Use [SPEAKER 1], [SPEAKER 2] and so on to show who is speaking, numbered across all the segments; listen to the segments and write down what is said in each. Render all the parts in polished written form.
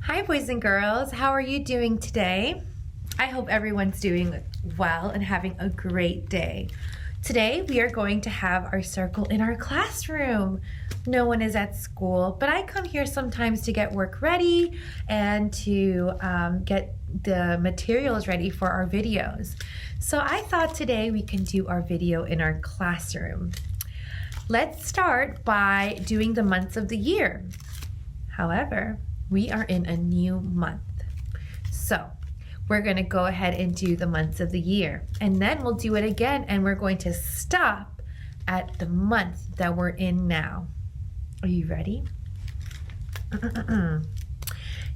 [SPEAKER 1] Hi, boys and girls. How are you doing today? I hope everyone's doing well and having a great day. Today, we are going to have our circle in our classroom. No one is at school, but I come here sometimes to get work ready and to get the materials ready for our videos. So I thought today we can do our video in our classroom. Let's start by doing the months of the year. However, we are in a new month. So we're going to go ahead and do the months of the year. And then we'll do it again, and we're going to stop at the month that we're in now. Are you ready?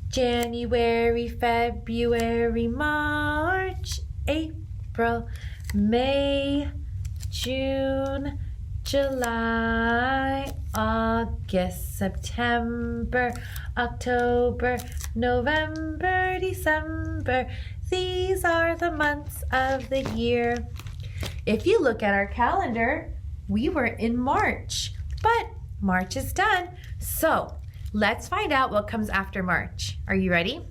[SPEAKER 1] January, February, March, April, May, June, July, August, September, October, November, December. These are the months of the year. If you look at our calendar, we were in March, but March is done. So let's find out what comes after March. Are you ready?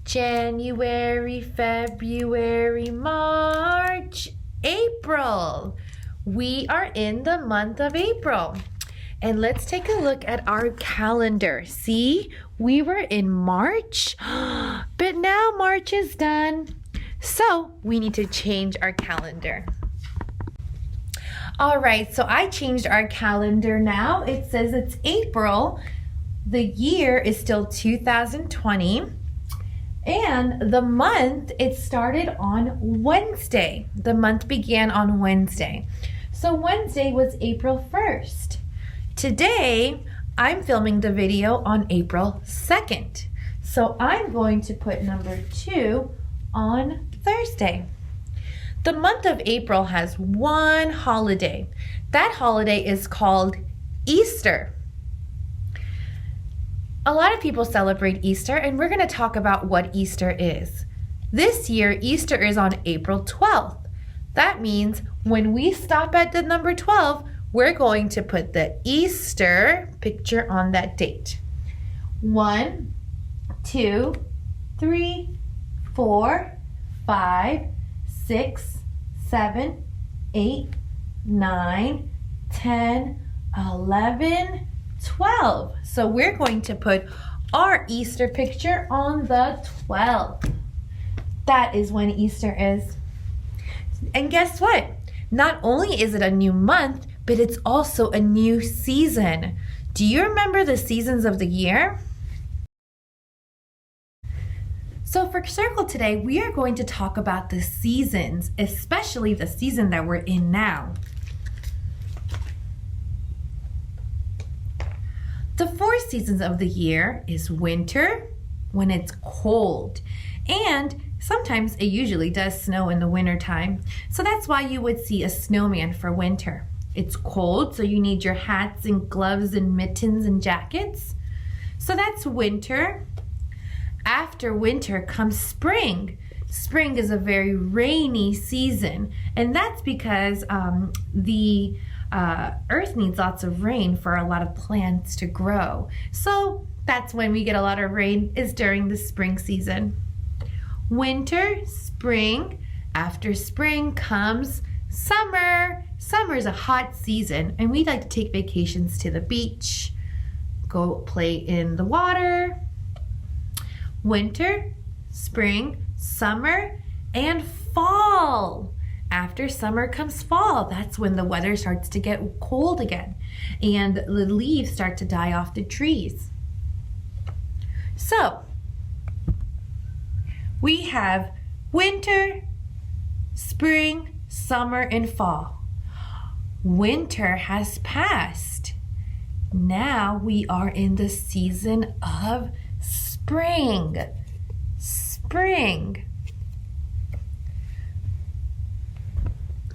[SPEAKER 1] January, February, March, April. We are in the month of April. And let's take a look at our calendar. See, we were in March, but now March is done. So we need to change our calendar. All right, so I changed our calendar now. It says it's April. The year is still 2020. And the month, it started on Wednesday. The month began on Wednesday. So Wednesday was April 1st. Today, I'm filming the video on April 2nd. So I'm going to put number 2 on Thursday. The month of April has one holiday. That holiday is called Easter. A lot of people celebrate Easter, and we're going to talk about what Easter is. This year, Easter is on April 12th. That means when we stop at the number 12, we're going to put the Easter picture on that date. 1, 2, 3, 4, 5, 6, 7, 8, 9, 10, 11, 12. So we're going to put our Easter picture on the 12th. That is when Easter is. And guess what? Not only is it a new month, but it's also a new season. Do you remember the seasons of the year? So for Circle today, we are going to talk about the seasons, especially the season that we're in now. The 4 seasons of the year is winter, when it's cold, and sometimes it usually does snow in the winter time. So that's why you would see a snowman for winter. It's cold, so you need your hats and gloves and mittens and jackets. So that's winter. After winter comes spring. Spring is a very rainy season, and that's because the earth needs lots of rain for a lot of plants to grow. So that's when we get a lot of rain, is during the spring season. Winter, spring. After spring comes summer. Summer is a hot season, and we like to take vacations to the beach, go play in the water. Winter, spring, summer, and fall. After summer comes fall. That's when the weather starts to get cold again, and the leaves start to die off the trees. So, we have winter, spring, summer, and fall. Winter has passed. Now we are in the season of spring. Spring.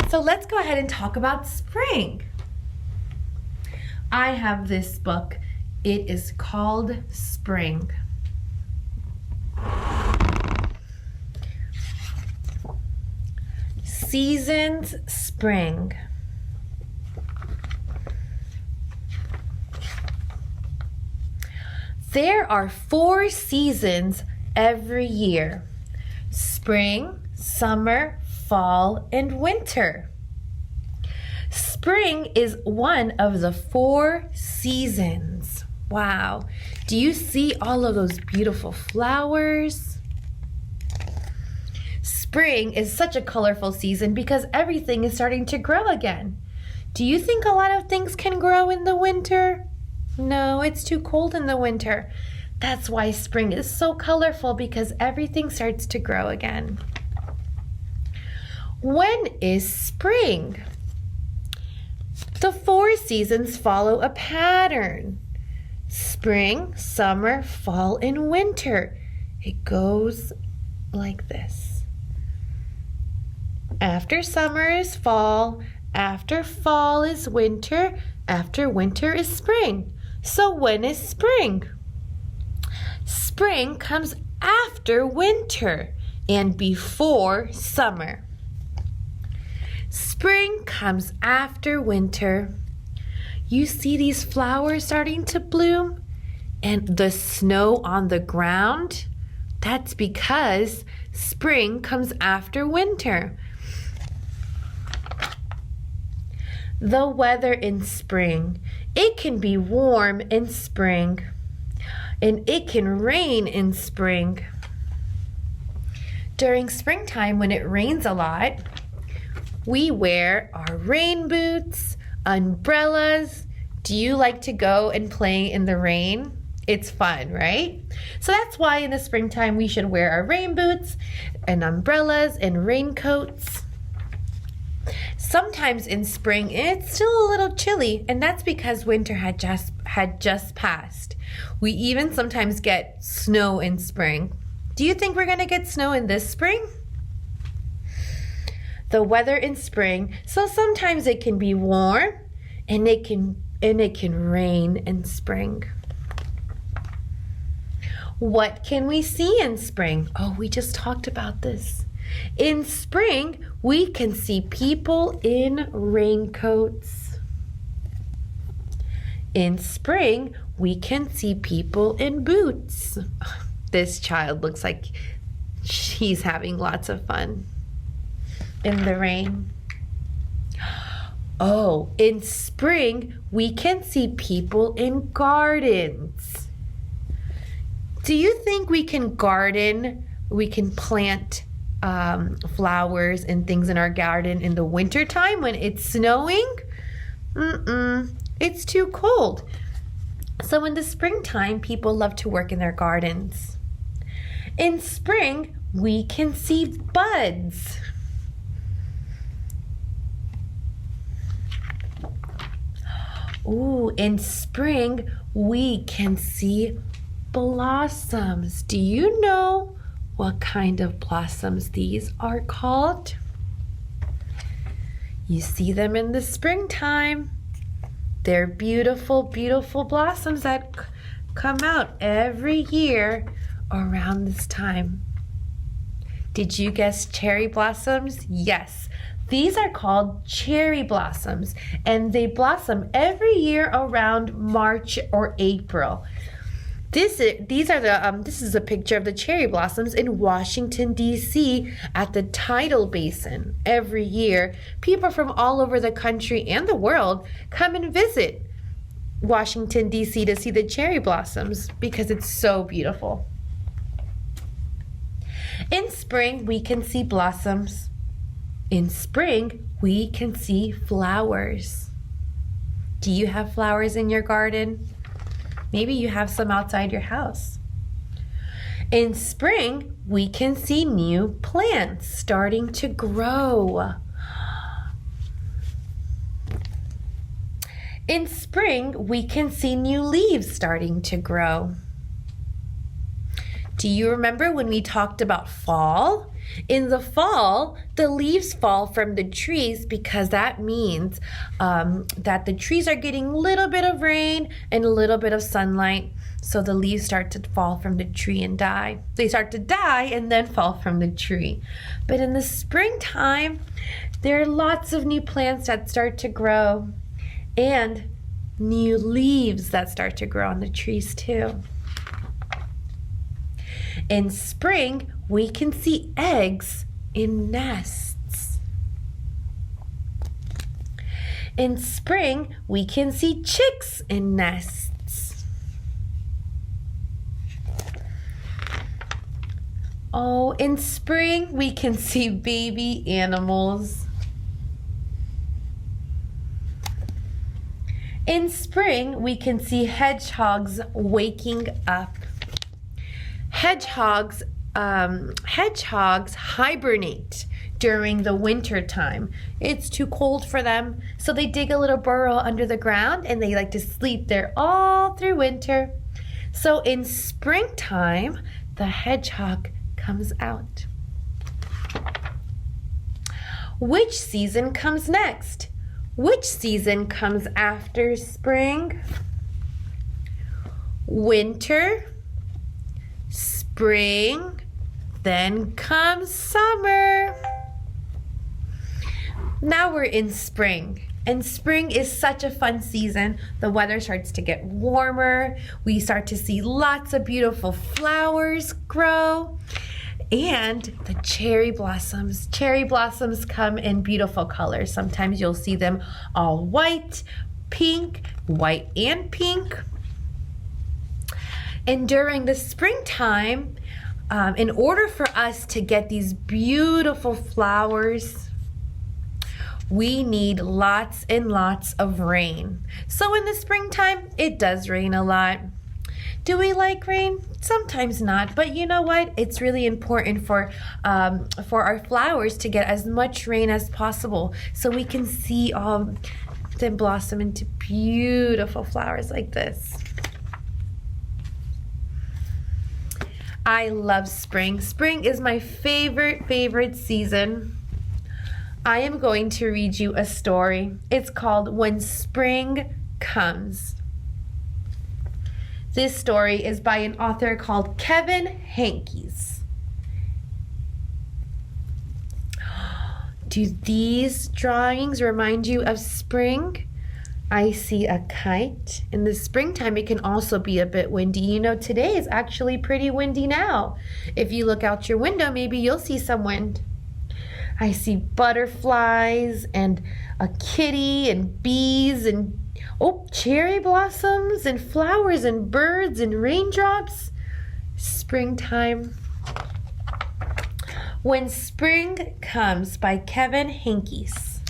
[SPEAKER 1] So let's go ahead and talk about spring. I have this book. It is called Spring. Seasons, spring. There are 4 seasons every year: spring, summer, fall, and winter. Spring is one of the 4 seasons. Wow. Do you see all of those beautiful flowers? Spring is such a colorful season because everything is starting to grow again. Do you think a lot of things can grow in the winter? No, it's too cold in the winter. That's why spring is so colorful, because everything starts to grow again. When is spring? The 4 seasons follow a pattern: spring, summer, fall, and winter. It goes like this. After summer is fall, after fall is winter, after winter is spring. So when is spring? Spring comes after winter and before summer. Spring comes after winter. You see these flowers starting to bloom and the snow on the ground? That's because spring comes after winter. The weather in spring. It can be warm in spring, and it can rain in spring. During springtime, when it rains a lot, we wear our rain boots, umbrellas. Do you like to go and play in the rain? It's fun, right? So that's why in the springtime we should wear our rain boots and umbrellas and raincoats. Sometimes in spring it's still a little chilly, and that's because winter had just passed. We even sometimes get snow in spring. Do you think we're going to get snow in this spring? The weather in spring, so sometimes it can be warm and it can rain in spring. What can we see in spring? Oh, we just talked about this. In spring, we can see people in raincoats. In spring, we can see people in boots. This child looks like she's having lots of fun in the rain. Oh, in spring, we can see people in gardens. Do you think we can garden? We can plant flowers and things in our garden in the winter time when it's snowing? It's too cold. So in the springtime, people love to work in their gardens. In spring, we can see buds. Ooh, in spring, we can see blossoms. Do you know what kind of blossoms these are called? You see them in the springtime. They're beautiful, beautiful blossoms that come out every year around this time. Did you guess cherry blossoms? Yes. These are called cherry blossoms, and they blossom every year around March or April. This is a picture of the cherry blossoms in Washington, D.C. at the Tidal Basin. Every year, people from all over the country and the world come and visit Washington, D.C. to see the cherry blossoms because it's so beautiful. In spring, we can see blossoms. In spring, we can see flowers. Do you have flowers in your garden? Maybe you have some outside your house. In spring, we can see new plants starting to grow. In spring, we can see new leaves starting to grow. Do you remember when we talked about fall? In the fall, the leaves fall from the trees because that means that the trees are getting a little bit of rain and a little bit of sunlight. So the leaves start to fall from the tree and die. They start to die and then fall from the tree. But in the springtime, there are lots of new plants that start to grow and new leaves that start to grow on the trees too. In spring, we can see eggs in nests. In spring, we can see chicks in nests. Oh, in spring, we can see baby animals. In spring, we can see hedgehogs waking up. Hedgehogs hibernate during the winter time. It's too cold for them, so they dig a little burrow under the ground and they like to sleep there all through winter. So in springtime, the hedgehog comes out. Which season comes next? Which season comes after spring? Winter, spring, then comes summer. Now we're in spring, and spring is such a fun season. The weather starts to get warmer. We start to see lots of beautiful flowers grow. And the cherry blossoms. Cherry blossoms come in beautiful colors. Sometimes you'll see them all white, pink, white and pink. And during the springtime, in order for us to get these beautiful flowers, we need lots and lots of rain. So in the springtime, it does rain a lot. Do we like rain? Sometimes not, but you know what? It's really important for our flowers to get as much rain as possible so we can see them blossom into beautiful flowers like this. I love spring. Spring is my favorite season. I am going to read you a story. It's called When Spring Comes. This story is by an author called Kevin Henkes. Do these drawings remind you of spring? I see a kite. In the springtime, it can also be a bit windy. You know, today is actually pretty windy now. If you look out your window, maybe you'll see some wind. I see butterflies and a kitty and bees and cherry blossoms and flowers and birds and raindrops. Springtime. When Spring Comes by Kevin Henkes.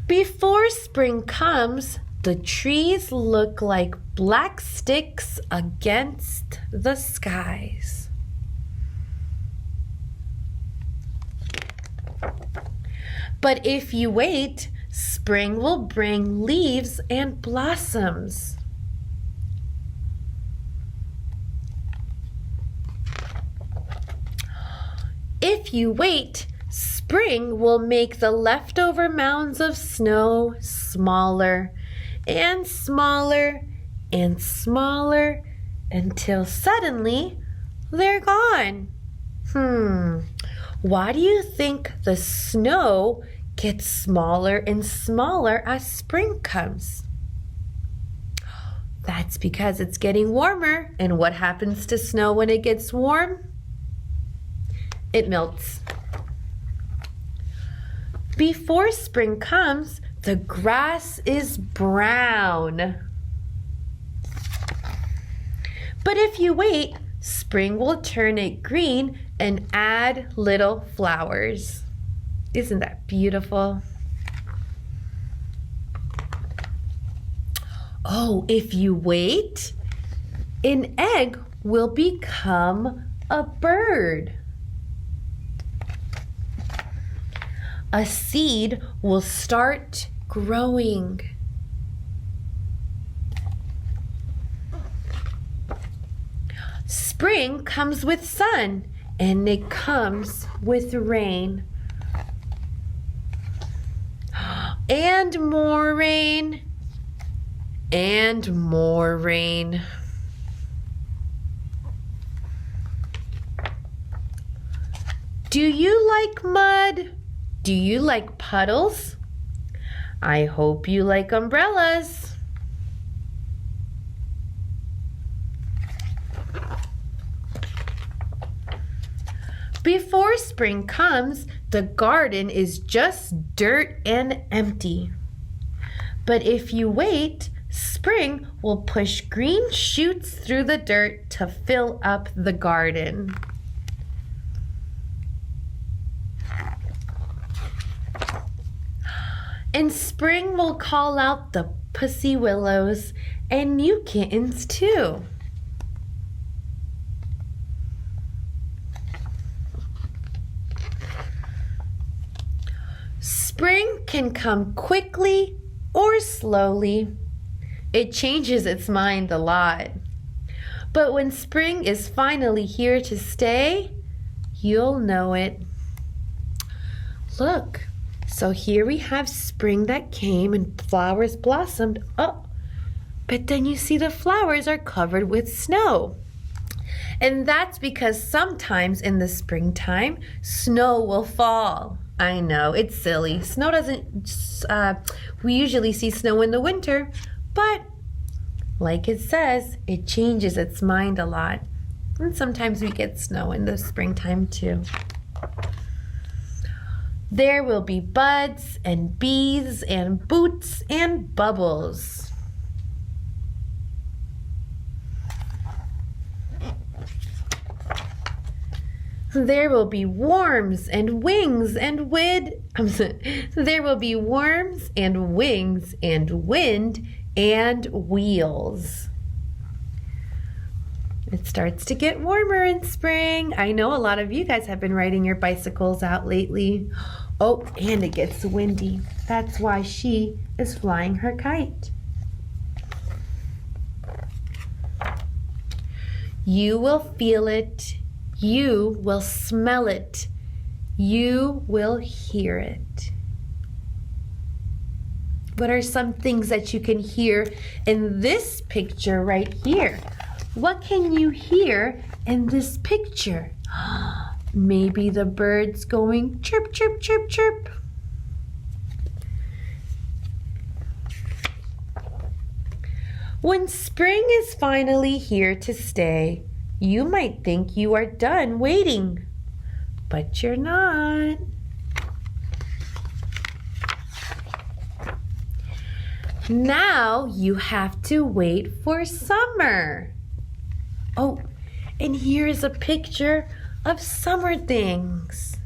[SPEAKER 1] Before spring comes, the trees look like black sticks against the skies. But if you wait, spring will bring leaves and blossoms. If you wait, spring will make the leftover mounds of snow smaller and smaller and smaller until suddenly they're gone. Why do you think the snow gets smaller and smaller as spring comes? That's because it's getting warmer. And what happens to snow when it gets warm? It melts. Before spring comes, the grass is brown. But if you wait, spring will turn it green and add little flowers. Isn't that beautiful? Oh, if you wait, an egg will become a bird. A seed will start growing. Spring comes with sun, and it comes with rain. And more rain. And more rain. Do you like mud? Do you like puddles? I hope you like umbrellas. Before spring comes, the garden is just dirt and empty. But if you wait, spring will push green shoots through the dirt to fill up the garden. And spring will call out the pussy willows and new kittens too. Spring can come quickly or slowly. It changes its mind a lot. But when spring is finally here to stay, you'll know it. Look, so here we have spring that came and flowers blossomed. Oh, but then you see the flowers are covered with snow. And that's because sometimes in the springtime, snow will fall. I know, it's silly. Snow doesn't, we usually see snow in the winter, but like it says, it changes its mind a lot. And sometimes we get snow in the springtime too. There will be buds and bees and boots and bubbles. There will be worms and wings and there will be worms and wings and wind and wheels. It starts to get warmer in spring. I know a lot of you guys have been riding your bicycles out lately. Oh, and it gets windy. That's why she is flying her kite. You will feel it. You will smell it. You will hear it. What are some things that you can hear in this picture right here? What can you hear in this picture? Maybe the birds going chirp, chirp, chirp, chirp. When spring is finally here to stay, you might think you are done waiting, but you're not. Now you have to wait for summer. Oh, and here is a picture of summer things.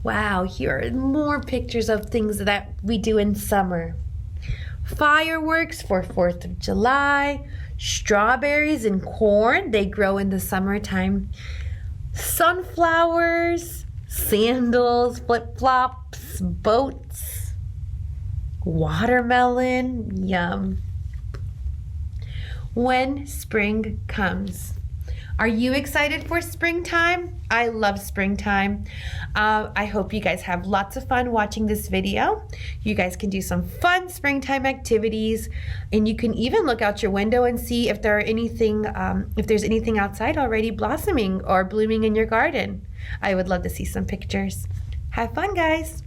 [SPEAKER 1] Wow, here are more pictures of things that we do in summer. Fireworks for 4th of July, strawberries and corn, they grow in the summertime. Sunflowers, sandals, flip-flops, boats, watermelon, yum. When spring comes. Are you excited for springtime? I love springtime. I hope you guys have lots of fun watching this video. You guys can do some fun springtime activities, and you can even look out your window and see if there's anything outside already blossoming or blooming in your garden. I would love to see some pictures. Have fun, guys.